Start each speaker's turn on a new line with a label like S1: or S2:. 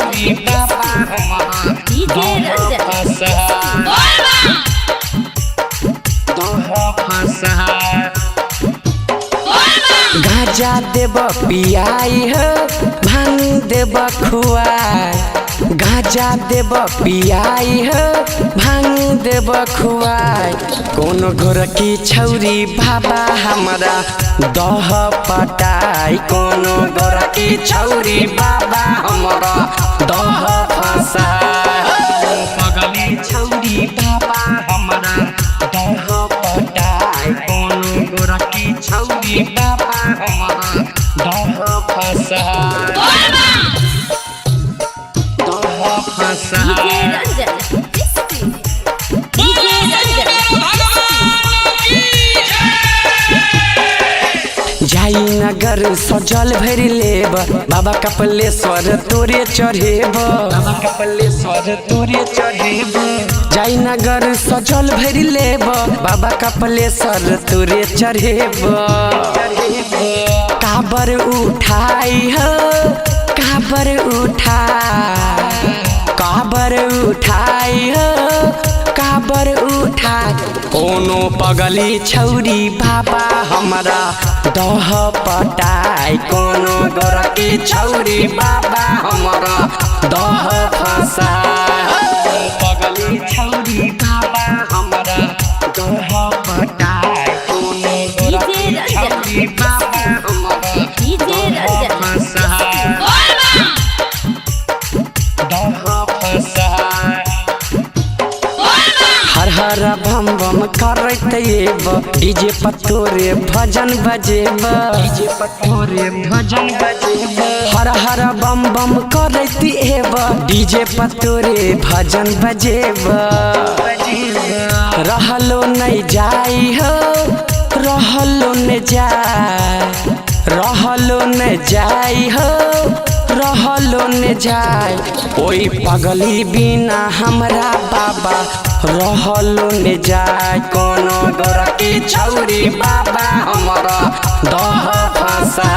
S1: छौरी बाबा हमारा दह फंसा गाजा देब पियाई हो भांग देब खुआई गाजा देब पियाई हो भांग देब खुआई कोनो गोरकी छौरी बाबा हमारा दह पटाई कोनो गोरकी छौरी बाबा हमारा दह फंसा पगली छौरी बाबा हमारा दह पटाई कोनो गोरकी छौरी बाबा हमारा दह फंसा जाई नगर सजल भरी लेब बाबा कपलेश्वर तोरे चढ़ेब बाबा कपलेश्वर तोरे चढ़ेब जाई नगर सजल भरी लेब बाबा कपलेश्वर तोरे चढ़ेब काबर उठाई हो काबर उठाई काबर उठाई हो काबर उठाई कोनो पगली छौरी बाबा हमारा दह पटाई कोनो गोरकी छौरी बाबा हमारा दह फंसा पगली छौरी बाबा हमारा दह पटाई कोनो गोरकी छौरी बाबा हमारा दह फंसा हर हर बम बम करत एब डीजे पतोरे भजन बजेब डीजे पतोरे भजन बजेब हर हर बम बम करत एब डीजे पतोरे भजन बजेब रहलो नहीं जाई हो रहलो नहीं जाई रहलो नहीं जाई हो रहलो न जाय ओई पगली बिना हमरा बाबा रहलो न जाय कोनो गोरकी छौरी बाबा हमरा दह फंसा